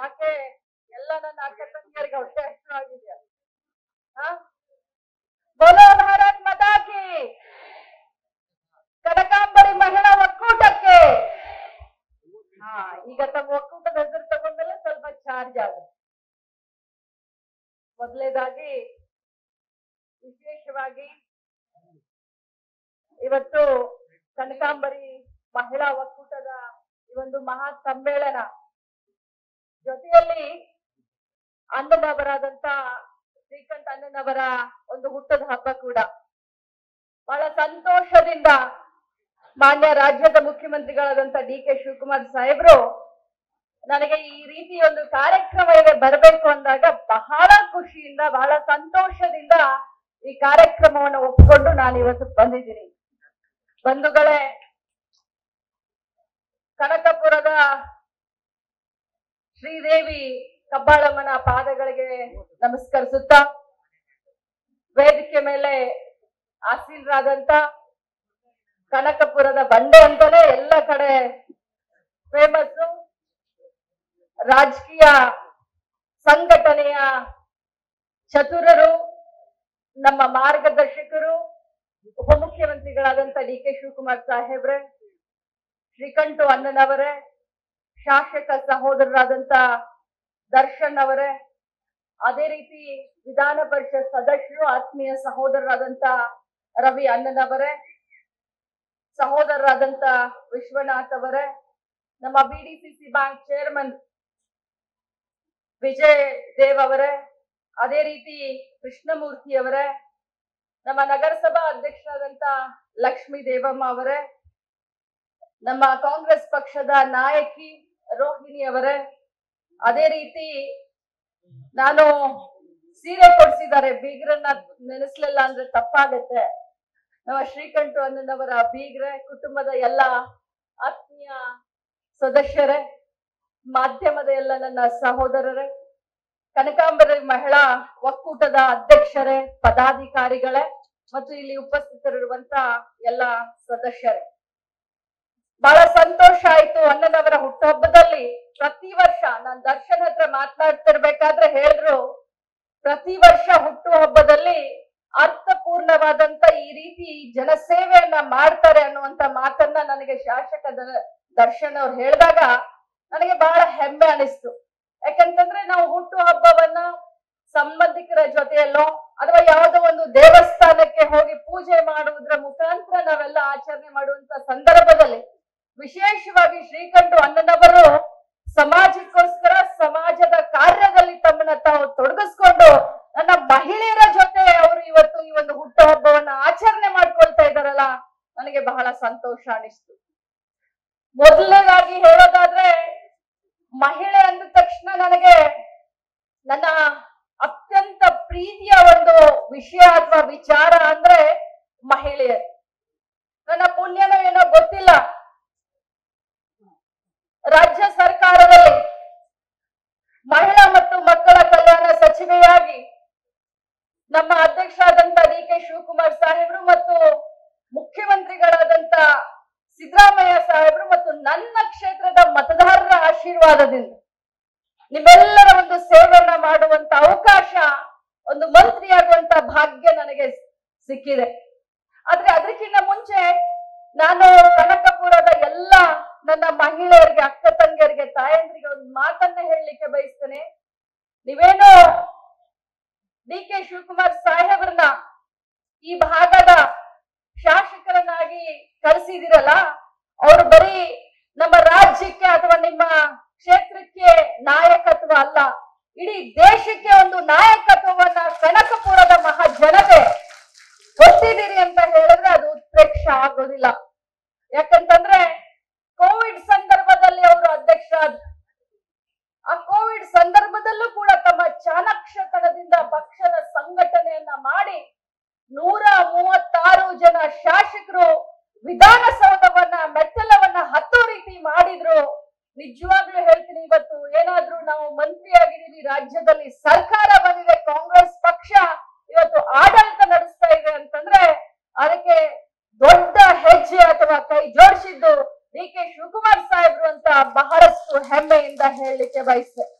ಯಾಕೆ ಎಲ್ಲ ನನ್ನ ಅಕ್ಕ ತಂಗಿಯರಿಗೆ ಹೊಟ್ಟೆ ಹಸಿವಾಗಿದೆಯಾ? ಬೋಲೋ ಭಾರತ್ ಮಾತಾ ಕಿ, ಕನಕಾಂಬರಿ ಮಹಿಳಾ ಒಕ್ಕೂಟಕ್ಕೆ. ಈಗ ತಮ್ಮ ಒಕ್ಕೂಟದ ಹೆಸರು ತಗೊಂಡ್ಮೇಲೆ ಸ್ವಲ್ಪ ಚಾರ್ಜ್ ಆಗುತ್ತೆ. ಮೊದಲನೇದಾಗಿ ವಿಶೇಷವಾಗಿ ಇವತ್ತು ಕನಕಾಂಬರಿ ಮಹಿಳಾ ಒಕ್ಕೂಟದ ಈ ಒಂದು ಮಹಾ ಸಮ್ಮೇಳನ ಜೊತೆಯಲ್ಲಿ ಅಣ್ಣನವರಾದಂತ ಶ್ರೀಕಂಠ ಅಣ್ಣನವರ ಒಂದು ಹುಟ್ಟದ ಹಬ್ಬ ಕೂಡ ಬಹಳ ಸಂತೋಷದಿಂದ ಮಾನ್ಯ ರಾಜ್ಯದ ಮುಖ್ಯಮಂತ್ರಿಗಳಾದಂತ DK ಶಿವಕುಮಾರ್ ಸಾಹೇಬ್ರು ನನಗೆ ಈ ರೀತಿ ಒಂದು ಕಾರ್ಯಕ್ರಮಕ್ಕೆ ಬರಬೇಕು ಅಂದಾಗ ಬಹಳ ಖುಷಿಯಿಂದ ಬಹಳ ಸಂತೋಷದಿಂದ ಈ ಕಾರ್ಯಕ್ರಮವನ್ನು ಒಪ್ಪಿಕೊಂಡು ನಾನು ಇವತ್ತು ಬಂದಿದ್ದೀನಿ. ಬಂಧುಗಳೇ, ಕನಕಪುರದ ಶ್ರೀದೇವಿ ಕಬ್ಬಾಳಮ್ಮನ ಪಾದಗಳಿಗೆ ನಮಸ್ಕರಿಸುತ್ತಾ, ವೇದಿಕೆ ಮೇಲೆ ಆಸೀನರಾದಂತ ಕನಕಪುರದ ಬಂಡೆ ಅಂತಾನೆ ಎಲ್ಲ ಕಡೆ ಫೇಮಸ್ ರಾಜಕೀಯ ಸಂಘಟನೆಯ ಚತುರರು, ನಮ್ಮ ಮಾರ್ಗದರ್ಶಕರು, ಉಪಮುಖ್ಯಮಂತ್ರಿಗಳಾದಂತ DK ಶಿವಕುಮಾರ್ ಸಾಹೇಬ್ರೆ, ಶ್ರೀಕಂಠ ಅಣ್ಣನವರೇ, ಶಾಸಕ ಸಹೋದರರಾದಂತ ದರ್ಶನ್ ಅವರೇ, ಅದೇ ರೀತಿ ವಿಧಾನ ಪರಿಷತ್ ಸದಸ್ಯರು ಆತ್ಮೀಯ ಸಹೋದರರಾದಂತ ರವಿ ಅಣ್ಣನವರೇ, ಸಹೋದರರಾದಂತ ವಿಶ್ವನಾಥ್ ಅವರೇ, ನಮ್ಮ BDCC bank chairman Vijay Dev ಅವರೇ, ಅದೇ ರೀತಿ ಕೃಷ್ಣಮೂರ್ತಿ ಅವರೇ, ನಮ್ಮ ನಗರಸಭಾ ಅಧ್ಯಕ್ಷರಾದಂತ ಲಕ್ಷ್ಮೀ ದೇವಮ್ಮ ಅವರೇ, ನಮ್ಮ ಕಾಂಗ್ರೆಸ್ ಪಕ್ಷದ ನಾಯಕಿ ರೋಹಿಣಿ ಅವರೇ, ಅದೇ ರೀತಿ ನಾನು ಸೀರೆ ಕೊಡಿಸಿದ್ದಾರೆ, ಬೀಗ್ರನ್ನ ನೆನೆಸ್ಲಿಲ್ಲ ಅಂದ್ರೆ ತಪ್ಪಾಗತ್ತೆ, ನಮ್ಮ ಶ್ರೀಕಂಠ ಅಣ್ಣನವರ ಬೀಗ್ರೆ, ಕುಟುಂಬದ ಎಲ್ಲ ಆತ್ಮೀಯ ಸದಸ್ಯರೇ, ಮಾಧ್ಯಮದ ಎಲ್ಲ ನನ್ನ ಸಹೋದರರೇ, ಕನಕಾಂಬರಿ ಮಹಿಳಾ ಒಕ್ಕೂಟದ ಅಧ್ಯಕ್ಷರೇ, ಪದಾಧಿಕಾರಿಗಳೇ ಮತ್ತು ಇಲ್ಲಿ ಉಪಸ್ಥಿತರಿರುವಂತ ಎಲ್ಲ ಸದಸ್ಯರೇ, ಬಹಳ ಸಂತೋಷ ಆಯ್ತು. ಅಣ್ಣನವರ ಹುಟ್ಟುಹಬ್ಬದಲ್ಲಿ ಪ್ರತಿ ವರ್ಷ ನಾನು ದರ್ಶನ್ ಹತ್ರ ಮಾತನಾಡ್ತಿರ್ಬೇಕಾದ್ರೆ ಹೇಳಿದ್ರು, ಪ್ರತಿ ವರ್ಷ ಹುಟ್ಟುಹಬ್ಬದಲ್ಲಿ ಅರ್ಥಪೂರ್ಣವಾದಂತ ಈ ರೀತಿ ಜನಸೇವೆಯನ್ನ ಮಾಡ್ತಾರೆ ಅನ್ನುವಂತ ಮಾತನ್ನ ನನಗೆ ಶಾಸಕ ದರ್ಶನ್ ಅವ್ರು ಹೇಳಿದಾಗ ನನಗೆ ಬಹಳ ಹೆಮ್ಮೆ ಅನಿಸ್ತು. ಯಾಕಂತಂದ್ರೆ ನಾವು ಹುಟ್ಟು ಹಬ್ಬವನ್ನ ಸಂಬಂಧಿಕರ ಜೊತೆಯಲ್ಲೋ ಅಥವಾ ಯಾವುದೋ ಒಂದು ದೇವಸ್ಥಾನಕ್ಕೆ ಹೋಗಿ ಪೂಜೆ ಮಾಡುವುದರ ಮುಖಾಂತರ ನಾವೆಲ್ಲ ಆಚರಣೆ ಮಾಡುವಂತ ಸಂದರ್ಭದಲ್ಲಿ ವಿಶೇಷವಾಗಿ ಶ್ರೀಕಂಠ ಅಣ್ಣನವರು ಸಮಾಜಕ್ಕೋಸ್ಕರ ಸಮಾಜದ ಕಾರ್ಯದಲ್ಲಿ ತಮ್ಮನ್ನ ತಾವು ತೊಡಗಿಸ್ಕೊಂಡು ನನ್ನ ಮಹಿಳೆಯರ ಜೊತೆ ಅವರು ಇವತ್ತು ಈ ಒಂದು ಹುಟ್ಟುಹಬ್ಬವನ್ನ ಆಚರಣೆ ಮಾಡ್ಕೊಳ್ತಾ ಇದ್ದಾರಲ್ಲ, ನನಗೆ ಬಹಳ ಸಂತೋಷ ಅನಿಸ್ತು. ಮೊದಲನೇದಾಗಿ ಹೇಳೋದಾದ್ರೆ, ಮಹಿಳೆ ಅಂದ ತಕ್ಷಣ ನನಗೆ ನನ್ನ ಅತ್ಯಂತ ಪ್ರೀತಿಯ ಒಂದು ವಿಷಯ ಅಥವಾ ವಿಚಾರ ಅಂದ್ರೆ ಮಹಿಳೆಯರು. ನನ್ನ ಪುಣ್ಯನೋ ಏನೋ ಗೊತ್ತಿಲ್ಲ, ರಾಜ್ಯ ಸರ್ಕಾರದಲ್ಲಿ ಮಹಿಳಾ ಮತ್ತು ಮಕ್ಕಳ ಕಲ್ಯಾಣ ಸಚಿವೆಯಾಗಿ ನಮ್ಮ ಅಧ್ಯಕ್ಷರಾದಂತ DK ಶಿವಕುಮಾರ್ ಸಾಹೇಬ್ರು ಮತ್ತು ಮುಖ್ಯಮಂತ್ರಿಗಳಾದಂತ ಸಿದ್ದರಾಮಯ್ಯ ಸಾಹೇಬ್ರು ಮತ್ತು ನನ್ನ ಕ್ಷೇತ್ರದ ಮತದಾರರ ಆಶೀರ್ವಾದದಿಂದ ನಿಮ್ಮೆಲ್ಲರ ಒಂದು ಸೇವೆಯನ್ನ ಮಾಡುವಂತ ಅವಕಾಶ, ಒಂದು ಮಂತ್ರಿಯಾಗುವಂತ ಭಾಗ್ಯ ನನಗೆ ಸಿಕ್ಕಿದೆ. ಆದ್ರೆ ಅದಕ್ಕಿಂತ ಮುಂಚೆ ನಾನು ಕನಕಪುರದ ಎಲ್ಲ ನನ್ನ ಮಹಿಳೆಯರಿಗೆ, ಅಕ್ಕ ತಂಗಿಯರಿಗೆ, ತಾಯಂದ್ರಿಗೆ ಒಂದು ಮಾತನ್ನ ಹೇಳಲಿಕ್ಕೆ ಬಯಸ್ತೇನೆ. ನೀವೇನು DK ಶಿವಕುಮಾರ್ ಸಾಹೇಬ್ರನ್ನ ಈ ಭಾಗದ ಶಾಸಕರನ್ನಾಗಿ ಕಳಿಸಿದಿರಲ್ಲ, ಅವರು ಬರೀ ನಮ್ಮ ರಾಜ್ಯಕ್ಕೆ ಅಥವಾ ನಿಮ್ಮ ಕ್ಷೇತ್ರಕ್ಕೆ ನಾಯಕತ್ವ ಅಲ್ಲ, ಇಡೀ ದೇಶಕ್ಕೆ ಒಂದು ನಾಯಕತ್ವವನ್ನ ಕನಕಪುರದ ಮಹಾಜನತೆ ಗೊತ್ತಿದ್ದೀರಿ ಅಂತ ಹೇಳಿದ್ರೆ ಅದು ಉತ್ಪ್ರೇಕ್ಷ ಆಗೋದಿಲ್ಲ. ಯಾಕಂತಂದ್ರೆ ಕೋವಿಡ್ ಸಂದರ್ಭದಲ್ಲಿ ಅವರು ಅಧ್ಯಕ್ಷರಾದ, ಆ ಕೋವಿಡ್ ಸಂದರ್ಭದಲ್ಲೂ ಕೂಡ ತಮ್ಮ ಚಾಣಾಕ್ಷತನದಿಂದ ಪಕ್ಷದ ಸಂಘಟನೆಯನ್ನ ಮಾಡಿ 136 ಜನ ಶಾಸಕರು ವಿಧಾನಸೌಧವನ್ನ ಮೆಟ್ಟಲವನ್ನ ಹತ್ತೋ ರೀತಿ ಮಾಡಿದ್ರು. ನಿಜವಾಗ್ಲೂ ಹೇಳ್ತೀನಿ, ಇವತ್ತು ಏನಾದ್ರೂ ನಾವು ಮಂತ್ರಿ ಆಗಿದ್ದೀವಿ, ರಾಜ್ಯದಲ್ಲಿ ಸರ್ಕಾರ ಬಂದಿದೆ, ಕಾಂಗ್ರೆಸ್ ಪಕ್ಷ ಇವತ್ತು ಆಡಳಿತ ನಡೆಸ್ತಾ ಇದೆ ಅಂತಂದ್ರೆ ಅದಕ್ಕೆ ದೊಡ್ಡ ಹೆಜ್ಜೆ ಅಥವಾ ಕೈ ಜೋಡಿಸಿದ್ದು DK ಶಿವಕುಮಾರ್ ಸಾಹೇಬ್ರು ಅಂತ ಬಹಳಷ್ಟು ಹೆಮ್ಮೆಯಿಂದ ಹೇಳಲಿಕ್ಕೆ ಬಯಸ್ತೇನೆ.